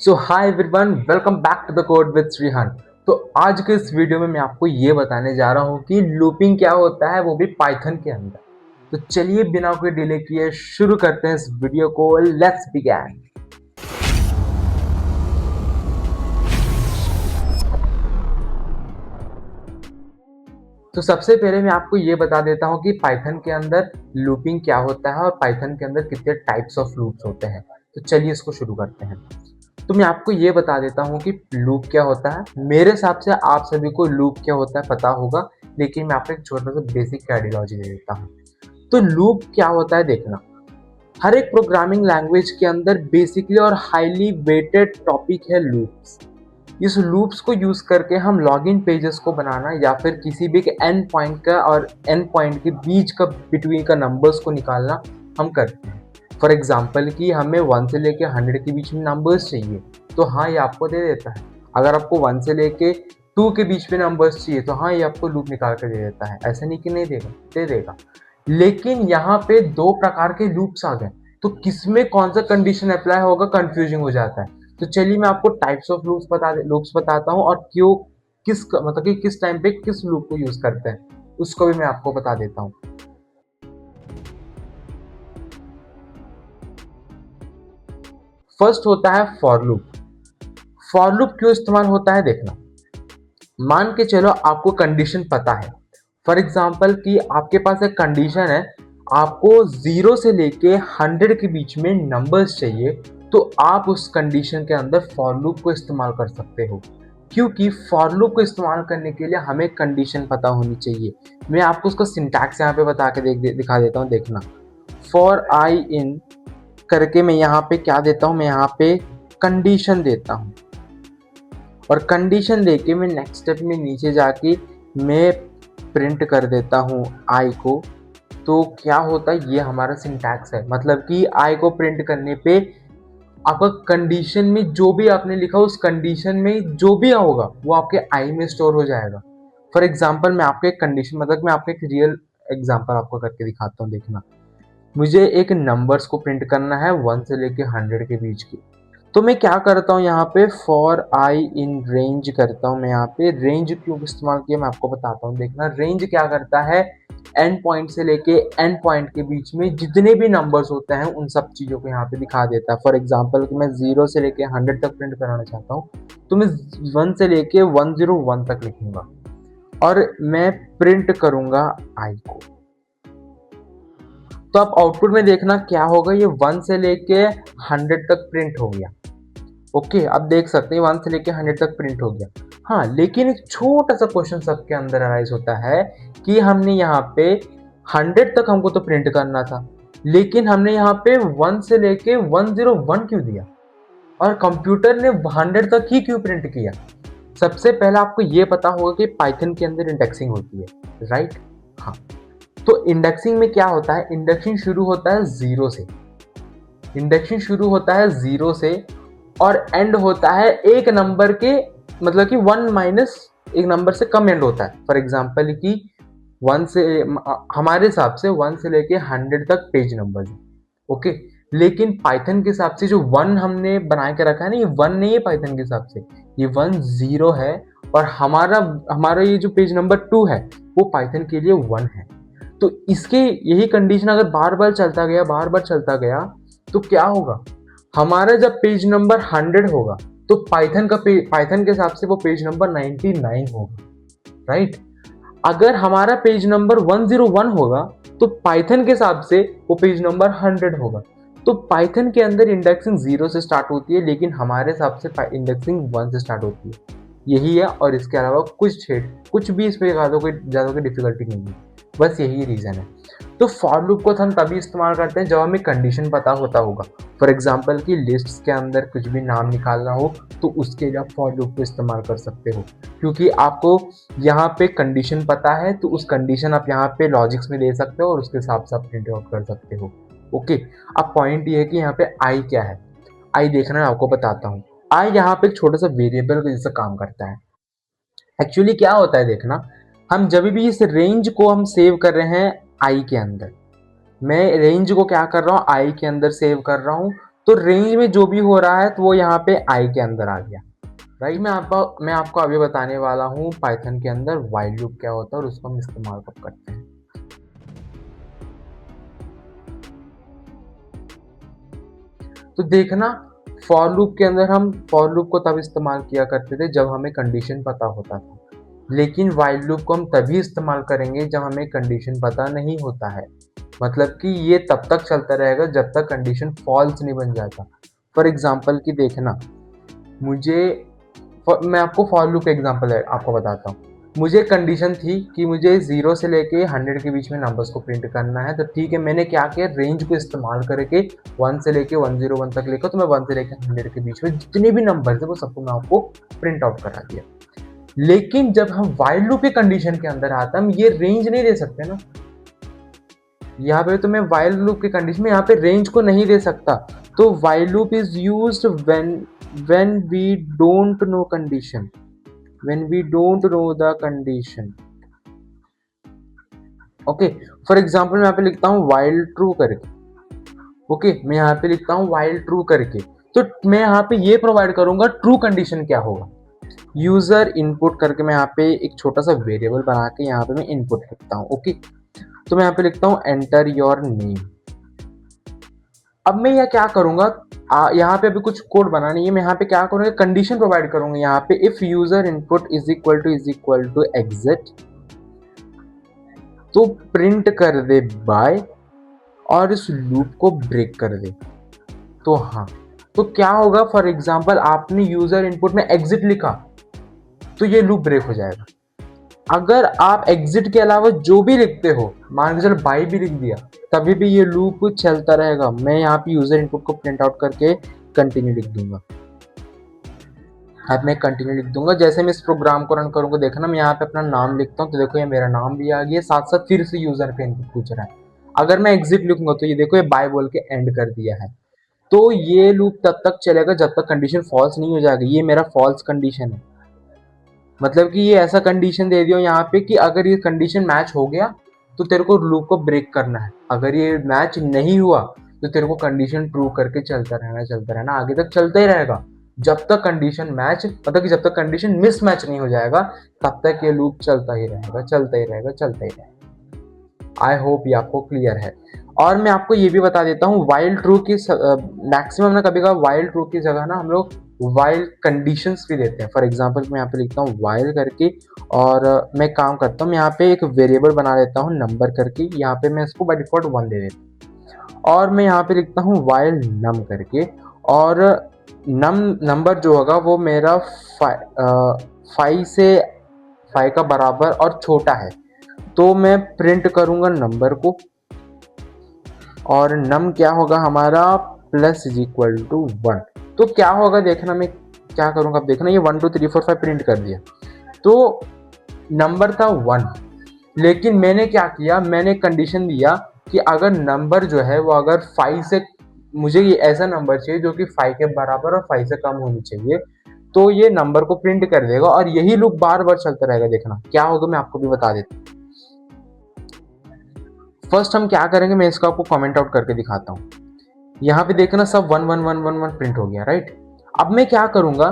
So hi everyone, welcome back to the code with Shrihan. तो आज के इस वीडियो में मैं आपको ये बताने जा रहा हूँ कि लूपिंग क्या होता है, वो भी पाइथन के अंदर। तो चलिए बिना कोई डिले किए शुरू करते हैं इस वीडियो को। Let's begin. तो सबसे पहले मैं आपको ये बता देता हूँ कि पाइथन के अंदर लूपिंग क्या होता है और पाइथन के अंदर कितने टाइप्स ऑफ लूप्स होते हैं। तो चलिए इसको शुरू करते हैं। तो मैं आपको ये बता देता हूँ कि लूप क्या होता है। मेरे हिसाब से आप सभी को लूप क्या होता है पता होगा, लेकिन मैं आपको एक छोटा सा बेसिक आइडियोलॉजी दे देता हूँ। तो लूप क्या होता है देखना, हर एक प्रोग्रामिंग लैंग्वेज के अंदर बेसिकली और हाईली वेटेड टॉपिक है लूप्स। इस लूप्स को यूज करके हम लॉगिन पेजेस को बनाना या फिर किसी भी एंड पॉइंट का और एंड पॉइंट के बीच का बिटवीन का नंबर्स को निकालना हम करते हैं। फॉर एग्जाम्पल कि हमें 1 से लेके 100 के बीच में नंबर्स चाहिए, तो हाँ ये आपको दे देता है। अगर आपको 1 से लेके 2 के बीच में नंबर्स चाहिए, तो हाँ ये आपको लूप निकाल कर दे देता है। ऐसा नहीं कि नहीं देगा, दे देगा। लेकिन यहाँ पे दो प्रकार के लूप्स आ गए, तो किसमें कौन सा कंडीशन अप्लाई होगा कंफ्यूजिंग हो जाता है। तो चलिए मैं आपको टाइप्स ऑफ लूप्स बताता हूँ और क्यों, मतलब कि किस टाइम पे किस लूप को यूज करते हैं उसको भी मैं आपको बता देता हूँ। फर्स्ट होता है फॉर लूप। फॉर लूप क्यों इस्तेमाल होता है देखना, मान के चलो आपको कंडीशन पता है। फॉर एग्जाम्पल कि आपके पास एक कंडीशन है, आपको 0 से लेके 100 के बीच में नंबर्स चाहिए, तो आप उस कंडीशन के अंदर फॉर लूप को इस्तेमाल कर सकते हो। क्योंकि फॉर लूप को इस्तेमाल करने के लिए हमें कंडीशन पता होनी चाहिए। मैं आपको उसका सिंटैक्स यहाँ पे बता के दिखा देता हूँ, देखना। फॉर आई इन करके मैं यहाँ पे क्या देता हूँ, मैं यहाँ पे कंडीशन देता हूँ और कंडीशन देके मैं नेक्स्ट स्टेप में नीचे जाके मैं प्रिंट कर देता हूँ आई को। तो क्या होता है, ये हमारा सिंटैक्स है। मतलब कि आई को प्रिंट करने पे आपका कंडीशन में जो भी आपने लिखा उस कंडीशन में जो भी होगा वो आपके आई में स्टोर हो जाएगा। फॉर एग्जाम्पल मैं आपको एक कंडीशन, मतलब मैं आपको एक रियल एग्जाम्पल आपको करके दिखाता हूँ, देखना। मुझे एक नंबर्स को प्रिंट करना है 1 से लेके 100 के बीच की। तो मैं क्या करता हूँ यहाँ पे, फॉर आई इन रेंज करता हूँ। मैं यहाँ पे रेंज क्यों इस्तेमाल किया मैं आपको बताता हूँ, देखना। रेंज क्या करता है, एंड पॉइंट से लेके एंड पॉइंट के बीच में जितने भी नंबर्स होते हैं उन सब चीज़ों को यहाँ पे दिखा देता है। फॉर एग्जाम्पल कि मैं 0 से लेके 100 तक प्रिंट कराना चाहता हूँ, तो मैं 1 से लेके 101 तक लिखूंगा और मैं प्रिंट करूंगा आई को। तो आप आउटपुट में देखना क्या होगा, ये 1 से लेके 100 तक प्रिंट हो गया। ओके, अब देख सकते हैं 1 से लेके 100 तक प्रिंट हो गया। हाँ, लेकिन एक छोटा सा क्वेश्चन सबके अंदर अराइज होता है कि हमने यहाँ पे 100 तक हमको तो प्रिंट करना था, लेकिन हमने यहाँ पे 1 से लेके 101 क्यों दिया और कंप्यूटर ने 100 तक ही क्यों प्रिंट किया। सबसे पहले आपको ये पता होगा कि पाइथन के अंदर इंडेक्सिंग होती है, राइट। हाँ, तो इंडेक्सिंग में क्या होता है, इंडेक्सिंग शुरू होता है 0 से। इंडेक्सिंग शुरू होता है 0 से और एंड होता है एक नंबर के, मतलब कि 1 माइनस एक नंबर से कम एंड होता है। फॉर एग्जाम्पल कि 1 से, हमारे हिसाब से 1 से लेके 100 तक पेज नंबर है। ओके, लेकिन पाइथन के हिसाब से जो 1 हमने बना के रखा है ना, ये 1 नहीं है पाइथन के हिसाब से, ये 1 0 है। और हमारा हमारा ये जो पेज नंबर 2 है वो पाइथन के लिए 1 है। तो इसके यही कंडीशन अगर बार बार चलता गया, बार बार चलता गया, तो क्या होगा, हमारा जब पेज नंबर 100 होगा तो पाइथन के हिसाब से वो पेज नंबर 99 होगा, राइट। अगर हमारा पेज नंबर 101 होगा तो पाइथन के हिसाब से वो पेज नंबर 100 होगा। तो पाइथन के अंदर इंडेक्सिंग 0 से स्टार्ट होती है, लेकिन हमारे हिसाब से इंडेक्सिंग 1 से स्टार्ट होती है। यही है, और इसके अलावा कुछ भी इसमें ज़्यादा कोई डिफिकल्टी नहीं है, बस यही रीज़न है। तो फॉर लूप को हम तभी इस्तेमाल करते हैं जब हमें कंडीशन पता होता होगा। फॉर एग्जाम्पल कि लिस्ट्स के अंदर कुछ भी नाम निकालना हो तो उसके लिए आप फॉर लूप को इस्तेमाल कर सकते हो, क्योंकि आपको यहाँ पे कंडीशन पता है, तो उस कंडीशन आप यहाँ पे लॉजिक्स में दे सकते हो और उसके हिसाब से आप प्रिंट आउट कर सकते हो। ओके, अब पॉइंट ये है कि यहाँ पे आई क्या है। आई देखना मैं आपको बताता हूँ। आई यहाँ पे एक छोटा सा वेरिएबल के जैसा काम करता है। एक्चुअली क्या होता है देखना, हम जब भी इस रेंज को हम सेव कर रहे हैं आई के अंदर, मैं रेंज को क्या कर रहा हूँ, आई के अंदर सेव कर रहा हूँ, तो रेंज में जो भी हो रहा है तो वो यहाँ पे आई के अंदर आ गया, राइट। मैं आपको अभी बताने वाला हूँ पाइथन के अंदर व्हाइल लूप क्या होता है और उसको हम इस्तेमाल कब करते हैं। तो देखना, फॉर लूप के अंदर हम फॉर लूप को तब इस्तेमाल किया करते थे जब हमें कंडीशन पता होता था, लेकिन व्हाइल लूप को हम तभी इस्तेमाल करेंगे जब हमें कंडीशन पता नहीं होता है। मतलब कि ये तब तक चलता रहेगा जब तक कंडीशन फॉल्स नहीं बन जाता। फॉर एग्जाम्पल की देखना, मैं आपको फॉर लूप का एग्जाम्पल आपको बताता हूँ। मुझे कंडीशन थी कि मुझे 0 से लेके 100 के बीच में नंबर्स को प्रिंट करना है, तो ठीक है, मैंने क्या किया, रेंज को इस्तेमाल करके 1 से लेके 101 तक लेकर, तो मैं 1 से लेके 100 के बीच में जितने भी नंबर थे वो सबको मैं आपको प्रिंट आउट करा दिया। लेकिन जब हम व्हाइल लूप के कंडीशन के अंदर आते हैं, हम ये रेंज नहीं दे सकते ना। यहाँ पे तो मैं व्हाइल लूप के कंडीशन में यहाँ पे रेंज को नहीं दे सकता। तो while loop is used when we don't know condition, when we don't know the condition। Okay, for example मैं यहाँ पे लिखता हूँ while true करके। ओके, मैं यहाँ पे लिखता हूँ while true करके, तो मैं यहाँ पे ये प्रोवाइड करूंगा ट्रू कंडीशन क्या होगा। यूजर इनपुट करके मैं यहाँ पे एक छोटा सा वेरिएबल बना के यहाँ पे मैं इनपुट लिखता हूँ। ओके, तो मैं यहाँ पे लिखता हूँ एंटर योर नेम। अब मैं यह क्या करूंगा, यहाँ पे अभी कुछ कोड बना नहीं है, मैं यहाँ पे क्या करूंगा, कंडीशन प्रोवाइड करूंगा यहाँ पे, if user input is equal to exit, तो प्रिंट कर दे बाय, और इस लूप को ब्रेक कर दे। तो हाँ, तो क्या होगा, फॉर एग्जांपल आपने यूजर इनपुट में एग्जिट लिखा तो ये लूप ब्रेक हो जाएगा। अगर आप एग्जिट के अलावा जो भी लिखते हो, मान के चलो बाई भी लिख दिया, तभी भी ये लूप चलता रहेगा। मैं यहाँ पे यूजर इनपुट को प्रिंट आउट करके कंटिन्यू लिख दूंगा। अब मैं कंटिन्यू लिख दूंगा। जैसे मैं इस प्रोग्राम को रन करूंगा, देखना मैं यहाँ पे अपना नाम लिखता हूँ, तो देखो ये मेरा नाम भी आ गया, साथ साथ फिर से यूजर पे इनपुट पूछ रहा है। अगर मैं एग्जिट लिखूंगा तो ये देखो ये बाय बोल के एंड कर दिया है। तो ये लूप तब तक चलेगा जब तक कंडीशन फॉल्स नहीं हो जाएगी। ये मेरा फॉल्स कंडीशन है, मतलब कि ये ऐसा कंडीशन दे दिया यहाँ पे कि अगर ये कंडीशन मैच हो गया तो तेरे को लूप को ब्रेक करना है, अगर ये मैच नहीं हुआ तो तेरे को कंडीशन ट्रू करके चलता रहना, आगे तक चलता ही रहेगा जब तक कंडीशन मैच, मतलब कि जब तक कंडीशन मिस मैच नहीं हो जाएगा तब तक ये लूप चलता ही रहेगा। आई होप ये आपको क्लियर है। और मैं आपको ये भी बता देता हूँ, वाइल ट्रू की मैक्सिमम ना, कभी कभी वाइल ट्रू की जगह ना हम लोग वाइल कंडीशंस भी देते हैं। फॉर एग्जांपल मैं यहाँ पे लिखता हूँ वाइल करके, और मैं काम करता हूँ, मैं यहाँ पे एक वेरिएबल बना लेता हूँ नंबर करके, यहाँ पे मैं इसको बाय डिफॉल्ट 1 दे देता हूँ, और मैं यहाँ पे लिखता हूँ वाइल नम करके, और नंबर जो होगा वो मेरा 5 का बराबर और छोटा है, तो मैं प्रिंट करूंगा नंबर को, और नम क्या होगा हमारा प्लस इज इक्वल टू 1। तो क्या होगा देखना, मैं क्या करूंगा, अब देखना ये 1 2 3 4 5 प्रिंट कर दिया, तो नंबर था 1, लेकिन मैंने क्या किया, मैंने कंडीशन दिया कि अगर नंबर जो है वो अगर 5 से, मुझे ये ऐसा नंबर चाहिए जो कि 5 के बराबर और 5 से कम होनी चाहिए, तो ये नंबर को प्रिंट कर देगा, और यही लूप बार बार चलता रहेगा। देखना क्या होगा, मैं आपको भी बता देता हूँ। फर्स्ट हम क्या करेंगे, मैं इसको आपको कमेंट आउट करके दिखाता हूँ। यहाँ पे देखना सब 1 1 1 1 1 प्रिंट हो गया, राइट। अब मैं क्या करूंगा,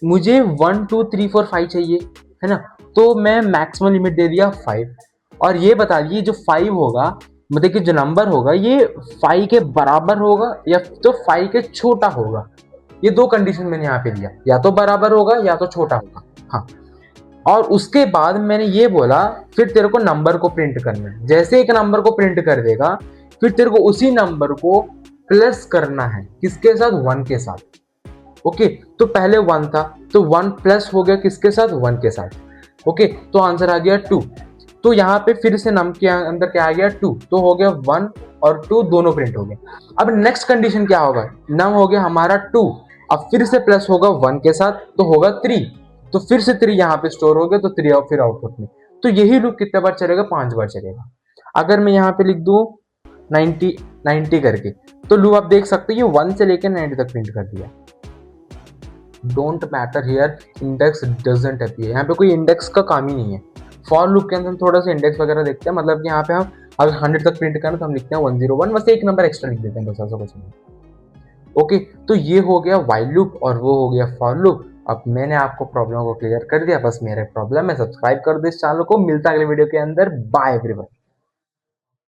मुझे 1 2 3 4 5 चाहिए, है ना, तो मैं मैक्सिमम लिमिट दे दिया 5, और ये बता दिए जो 5 होगा, मतलब कि जो नंबर होगा ये 5 के बराबर होगा या तो 5 के छोटा होगा। ये 2 कंडीशन मैंने यहाँ पे दिया, या तो बराबर होगा या तो छोटा होगा। हाँ, और उसके बाद मैंने ये बोला फिर तेरे को नंबर को प्रिंट करना है। जैसे एक नंबर को प्रिंट कर देगा, फिर तेरे को उसी नंबर को प्लस करना है, किसके साथ, 1 के साथ। ओके, तो पहले 1 था तो 1 प्लस हो गया किसके साथ, 1 के साथ। ओके, तो आंसर आ गया 2। तो यहाँ पे फिर से नम के अंदर क्या आ गया, 2, तो हो गया 1 और 2 दोनों प्रिंट हो गए। अब नेक्स्ट कंडीशन क्या होगा, नम हो गया हमारा 2, अब फिर से प्लस होगा 1 के साथ तो होगा 3, तो फिर से 3 यहाँ पे स्टोर हो गया, तो 3 और फिर आउटपुट में। तो यही लूप कितने बार चलेगा, 5 बार चलेगा। अगर मैं यहाँ पे लिख दूं 90 करके, तो लूप आप देख सकते हैं ये 1 से लेकर 90 तक प्रिंट कर दिया। Don't matter here, index doesn't appear, यहाँ पे कोई इंडेक्स का काम ही नहीं है। फॉर लूप के अंदर हम थोड़ा सा इंडेक्स वगैरह देखते हैं, मतलब कि यहाँ पे हम अगर 100 तक प्रिंट करना तो हम लिखते हैं 101, बस एक नंबर एक्स्ट्रा लिख देते हैं, बस ऐसा कुछ नहीं। ओके, तो ये हो गया व्हाइल लूप और वो हो गया फॉर लूप। अब मैंने आपको प्रॉब्लम को क्लियर कर दिया, बस मेरा प्रॉब्लम है, सब्सक्राइब कर दो इस चैनल को। मिलता है अगले वीडियो के अंदर। Bye everyone.